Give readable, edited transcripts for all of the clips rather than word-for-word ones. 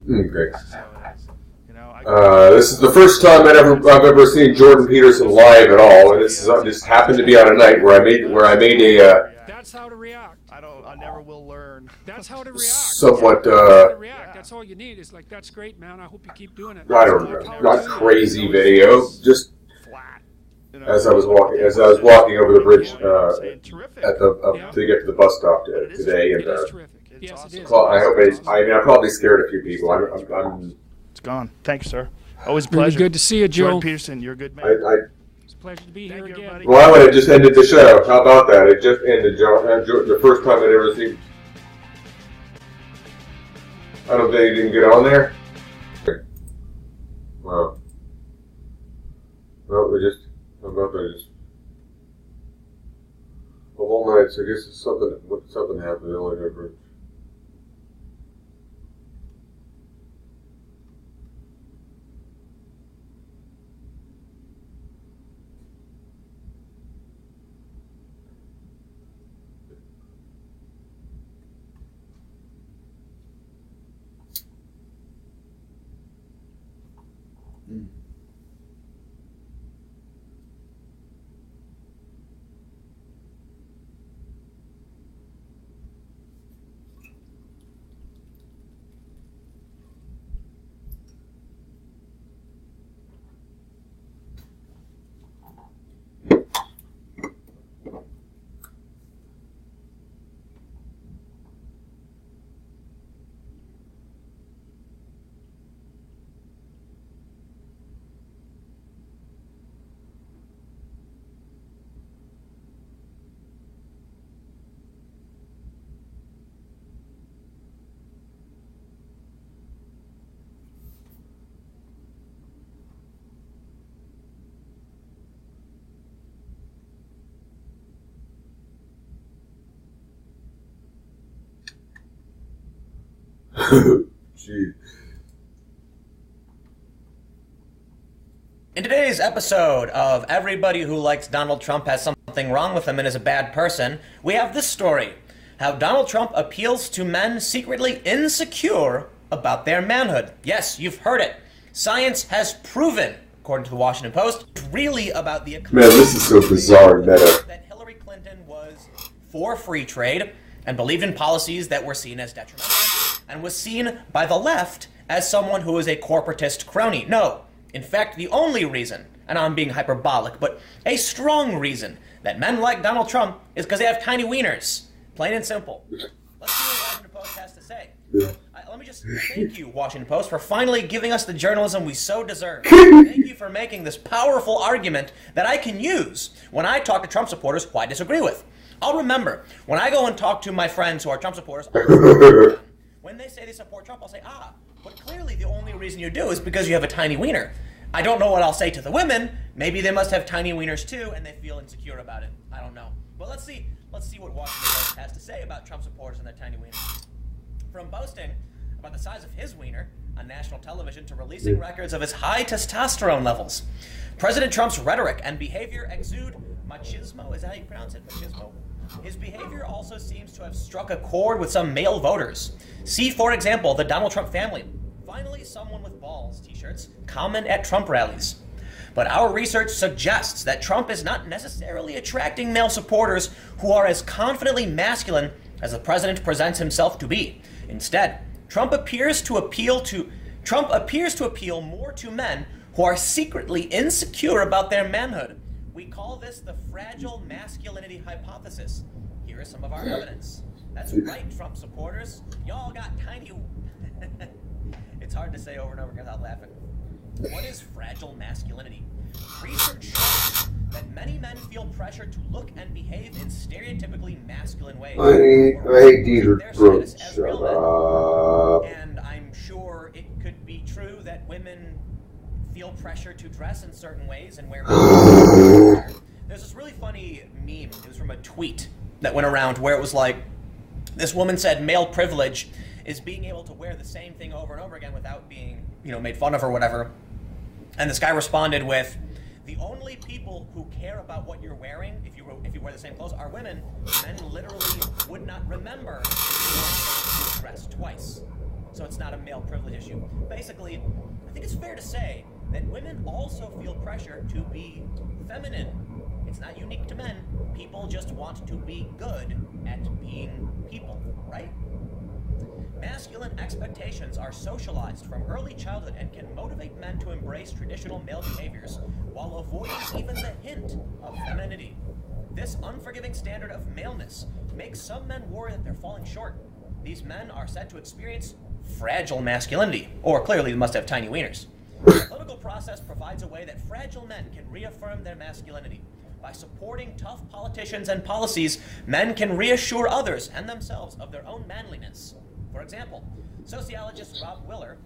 Great. So it's, This is the first time I've ever seen Jordan Peterson live at all, and this happened to be on a night where I made a That's how to react. I never will learn. That's how to react. somewhat That's all you need. Is like, that's great, man. I hope you keep doing it. I don't know, not crazy video, just Flat. as I was walking over the bridge to get to the bus stop today, and It is terrific. Yes, it is. I hope I probably scared a few people. I'm It's gone. Thanks, sir. Always a Really pleasure. good to see you, Jordan Joe. Peterson, you're a good man. It's a pleasure to be here Thank you, again. everybody. Well, it just ended the show. How about that? It just ended, Joe. The first time I'd ever seen. I don't think he didn't get on there. Wow. Well, how about that? The whole night. So I guess something happened. The only difference. Gee. In today's episode of Everybody Who Likes Donald Trump Has Something Wrong with Him and Is a Bad Person, we have this story: how Donald Trump appeals to men secretly insecure about their manhood. Yes, you've heard it. Science has proven, according to the Washington Post, really about the economy. Man, this is so bizarre, meta. That Hillary Clinton was for free trade and believed in policies that were seen as detrimental, and was seen by the left as someone who is a corporatist crony. No, in fact, the only reason, and I'm being hyperbolic, but a strong reason that men like Donald Trump is because they have tiny wieners. Plain and simple. Let's see what Washington Post has to say. Let me just thank you, Washington Post, for finally giving us the journalism we so deserve. Thank you for making this powerful argument that I can use when I talk to Trump supporters who I disagree with. I'll remember, when I go and talk to my friends who are Trump supporters, when they say they support Trump, I'll say, but clearly the only reason you do is because you have a tiny wiener. I don't know what I'll say to the women. Maybe they must have tiny wieners too, and they feel insecure about it. I don't know. But let's see what Washington Post has to say about Trump supporters and their tiny wieners. From boasting about the size of his wiener on national television to releasing records of his high testosterone levels, President Trump's rhetoric and behavior exude machismo. Is that how you pronounce it? Machismo? His behavior also seems to have struck a chord with some male voters. See, for example, the Donald Trump family. Finally, someone with balls t-shirts common at Trump rallies. But our research suggests that Trump is not necessarily attracting male supporters who are as confidently masculine as the president presents himself to be. Instead, Trump appears to appeal more to men who are secretly insecure about their manhood. We call this the fragile masculinity hypothesis. Here is some of our evidence. That's right, Trump supporters. Y'all got tiny... It's hard to say over and over again without laughing. What is fragile masculinity? Research shows that many men feel pressure to look and behave in stereotypically masculine ways. I hate these groups. And I'm sure it could be true that women feel pressure to dress in certain ways and wear. There's this really funny meme. It was from a tweet that went around where it was like, this woman said male privilege is being able to wear the same thing over and over again without being, made fun of or whatever. And this guy responded with, the only people who care about what you're wearing, if you wear the same clothes, are women. Men literally would not remember if you dress twice. so it's not a male privilege issue. Basically, I think it's fair to say that women also feel pressure to be feminine. It's not unique to men. People just want to be good at being people, right? Masculine expectations are socialized from early childhood and can motivate men to embrace traditional male behaviors while avoiding even the hint of femininity. This unforgiving standard of maleness makes some men worry that they're falling short. These men are said to experience fragile masculinity, or clearly they must have tiny wieners. The political process provides a way that fragile men can reaffirm their masculinity. By supporting tough politicians and policies, men can reassure others and themselves of their own manliness. For example, sociologist Rob Willer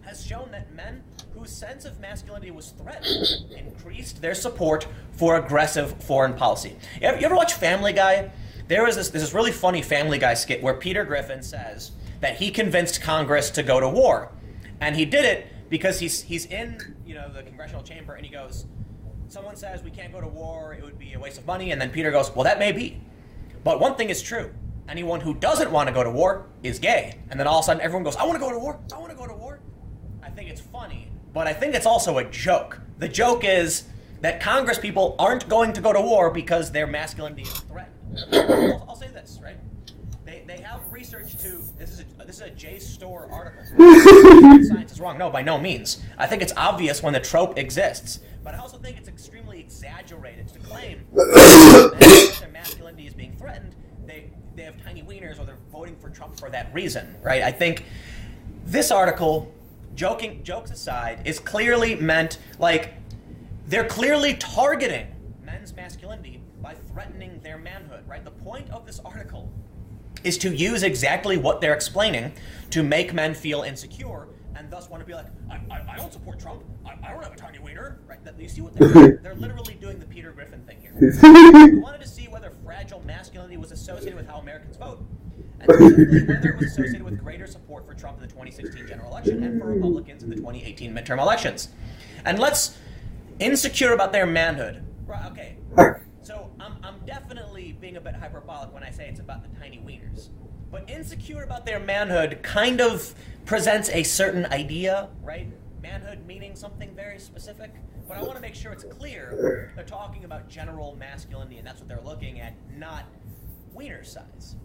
has shown that men whose sense of masculinity was threatened increased their support for aggressive foreign policy. You ever watch Family Guy? There's this really funny Family Guy skit where Peter Griffin says that he convinced Congress to go to war. And he did it because he's in the congressional chamber and he goes, someone says we can't go to war, it would be a waste of money, and then Peter goes, well, that may be. But one thing is true. Anyone who doesn't want to go to war is gay. And then all of a sudden everyone goes, I want to go to war, I want to go to war. I think it's funny, but I think it's also a joke. The joke is that Congress people aren't going to go to war because their masculinity is threatened. I'll say this, right? They have research to, this is a JSTOR article. Science is wrong. No, by no means. I think it's obvious when the trope exists, but I also think it's extremely exaggerated to claim that their masculinity is being threatened. They have tiny wieners or they're voting for Trump for that reason, right? I think this article, jokes aside, is clearly meant, like, they're clearly targeting men's masculinity by threatening their manhood, right? The point of this article is to use exactly what they're explaining to make men feel insecure and thus want to be like, I don't support Trump. I don't have a tiny wiener, right? You see what they're doing? They're literally doing the Peter Griffin thing here. We wanted to see whether fragile masculinity was associated with how Americans vote, and specifically whether it was associated with greater support for Trump in the 2016 general election and for Republicans in the 2018 midterm elections. And let's insecure about their manhood. Right, okay. So I'm definitely being a bit hyperbolic when I say it's about the tiny wieners. But insecure about their manhood kind of presents a certain idea, right? Manhood meaning something very specific. But I want to make sure it's clear they're talking about general masculinity, and that's what they're looking at, not wiener size.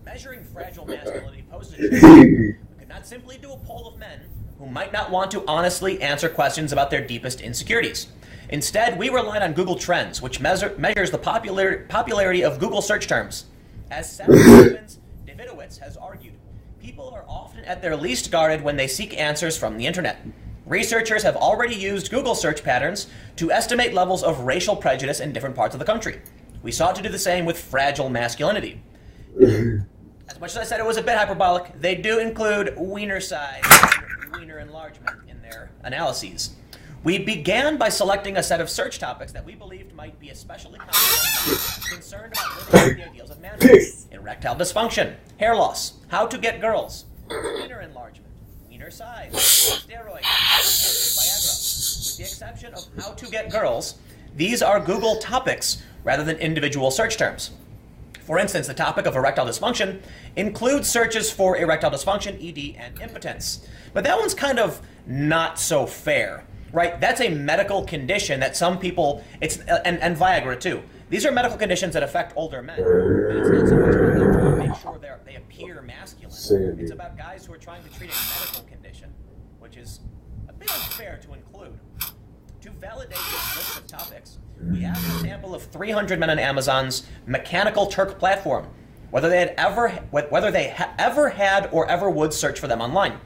Measuring fragile masculinity poses a challenge. We could not simply do a poll of men who might not want to honestly answer questions about their deepest insecurities. Instead, we relied on Google Trends, which measures the popularity of Google search terms. As Sarah Davidowitz has argued, people are often at their least guarded when they seek answers from the internet. Researchers have already used Google search patterns to estimate levels of racial prejudice in different parts of the country. We sought to do the same with fragile masculinity. As much as I said it was a bit hyperbolic, they do include wiener size and wiener enlargement in their analyses. We began by selecting a set of search topics that we believed might be especially concerned about living with the ideals of manhood: erectile dysfunction, hair loss, how to get girls, wiener enlargement, wiener size, steroids, Viagra. With the exception of how to get girls, these are Google topics rather than individual search terms. For instance, the topic of erectile dysfunction includes searches for erectile dysfunction, ED, and impotence. But that one's kind of not so fair, right? That's a medical condition that some people, and Viagra too. These are medical conditions that affect older men. And it's not so much about them trying to make sure they appear masculine. It's about guys who are trying to treat a medical condition, which is a bit unfair to include. To validate this list of topics, we asked a sample of 300 men on Amazon's Mechanical Turk platform whether they ever had or ever would search for them online.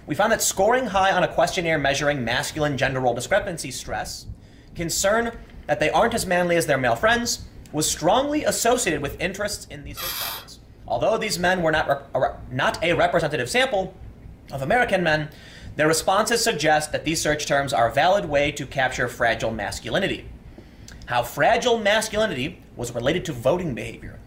We found that scoring high on a questionnaire measuring masculine gender role discrepancy stress, concern that they aren't as manly as their male friends, was strongly associated with interests in these search topics. Although these men were not a representative sample of American men, their responses suggest that these search terms are a valid way to capture fragile masculinity. How fragile masculinity was related to voting behavior.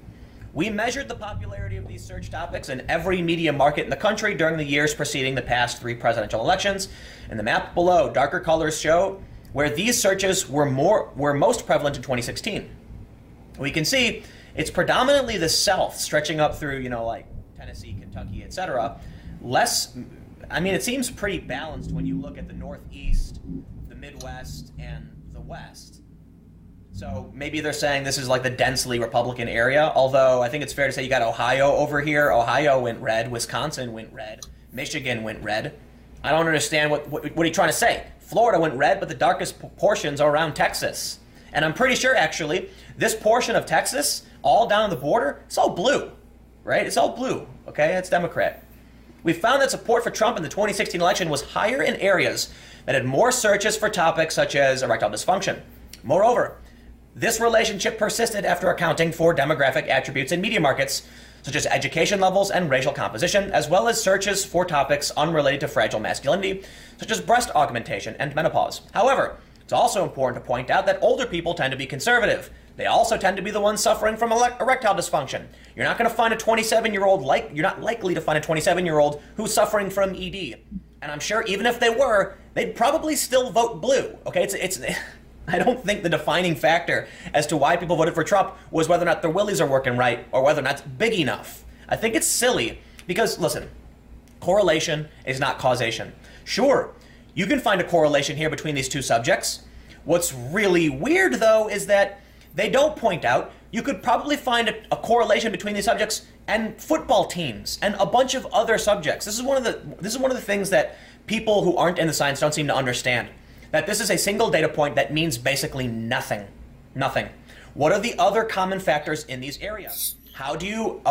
We measured the popularity of these search topics in every media market in the country during the years preceding the past 3 presidential elections. In the map below, darker colors show where these searches were most prevalent in 2016. We can see it's predominantly the South, stretching up through, like Tennessee, Kentucky, etc., less. I mean, it seems pretty balanced when you look at the Northeast, the Midwest, and the West. So maybe they're saying this is like the densely Republican area, although I think it's fair to say you got Ohio over here. Ohio went red. Wisconsin went red. Michigan went red. I don't understand what are you trying to say? Florida went red, but the darkest portions are around Texas. And I'm pretty sure, actually, this portion of Texas, all down the border, it's all blue, right? It's all blue, okay? It's Democrat. We found that support for Trump in the 2016 election was higher in areas that had more searches for topics such as erectile dysfunction. Moreover, this relationship persisted after accounting for demographic attributes in media markets, such as education levels and racial composition, as well as searches for topics unrelated to fragile masculinity, such as breast augmentation and menopause. However, it's also important to point out that older people tend to be conservative. They also tend to be the ones suffering from erectile dysfunction. You're not going to find a 27-year-old you're not likely to find a 27-year-old who's suffering from ED. And I'm sure even if they were, they'd probably still vote blue. Okay, it's I don't think the defining factor as to why people voted for Trump was whether or not their willies are working right or whether or not it's big enough. I think it's silly because, listen, correlation is not causation. Sure, you can find a correlation here between these two subjects. What's really weird, though, is that they don't point out you could probably find a correlation between these subjects and football teams and a bunch of other subjects. This is one of the things that people who aren't in the science don't seem to understand. That this is a single data point that means basically nothing. Nothing. What are the other common factors in these areas? How do you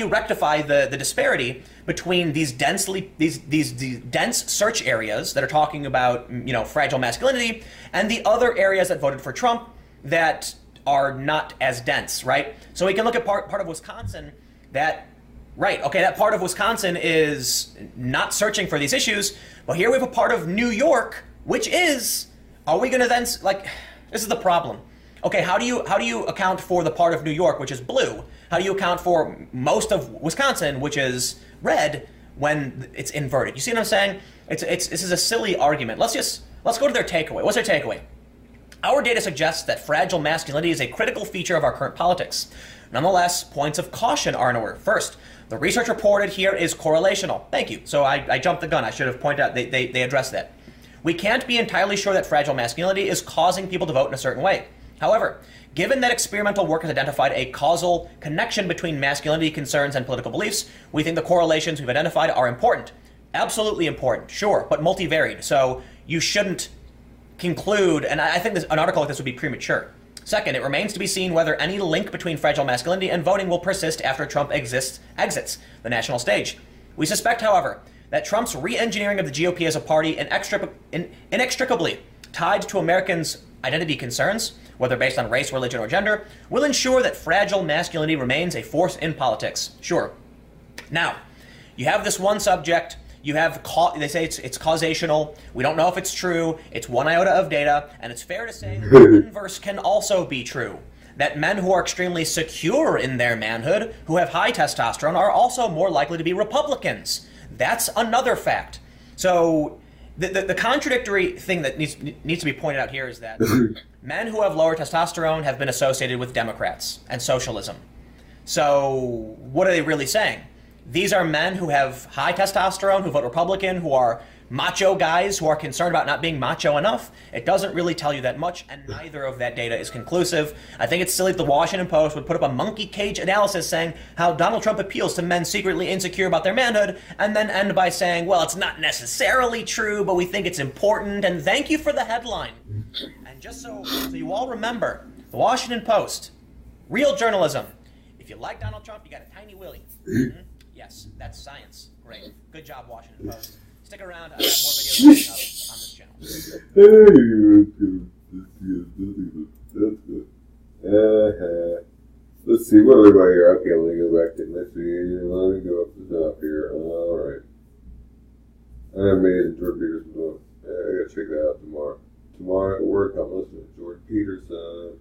rectify the disparity between these dense search areas that are talking about, you know, fragile masculinity and the other areas that voted for Trump that are not as dense, right? So we can look at part of Wisconsin that, right, okay, that part of Wisconsin is not searching for these issues, but here we have a part of New York, which is, are we going to then, like, this is the problem. Okay, how do you account for the part of New York, which is blue? How do you account for most of Wisconsin, which is red, when it's inverted? You see what I'm saying? This is a silly argument. Let's go to their takeaway. What's their takeaway? Our data suggests that fragile masculinity is a critical feature of our current politics. Nonetheless, points of caution are in order. First, the research reported here is correlational. Thank you. So I jumped the gun. I should have pointed out they addressed that. We can't be entirely sure that fragile masculinity is causing people to vote in a certain way. However, given that experimental work has identified a causal connection between masculinity concerns and political beliefs, we think the correlations we've identified are important. Absolutely important, sure, but multivariate. So you shouldn't conclude, and I think an article like this would be premature. Second, it remains to be seen whether any link between fragile masculinity and voting will persist after Trump exits the national stage. We suspect, however, that Trump's re-engineering of the GOP as a party inextricably tied to Americans' identity concerns, whether based on race, religion, or gender, will ensure that fragile masculinity remains a force in politics. Sure. Now, you have this one subject. You have, they say it's causational. We don't know if it's true. It's one iota of data. And it's fair to say that the inverse can also be true. That men who are extremely secure in their manhood, who have high testosterone, are also more likely to be Republicans. That's another fact. So the contradictory thing that needs to be pointed out here is that men who have lower testosterone have been associated with Democrats and socialism. So what are they really saying? These are men who have high testosterone, who vote Republican, who are macho guys, who are concerned about not being macho enough. It doesn't really tell you that much, and neither of that data is conclusive. I think it's silly that the Washington Post would put up a monkey cage analysis saying how Donald Trump appeals to men secretly insecure about their manhood, and then end by saying, well, it's not necessarily true, but we think it's important, and thank you for the headline. And just so you all remember, the Washington Post, real journalism. If you like Donald Trump, you got a tiny willy. Mm-hmm. Yes, that's science. Great. Good job, Washington Post. Stick around. I have more videos coming up on this channel. Let's see, what are we about here? Okay, let me go back to let's see. Let me go up to the top here. Alright. I made Jordan Peterson. I gotta check that out tomorrow. Tomorrow at work, I'm listening to Jordan Peterson.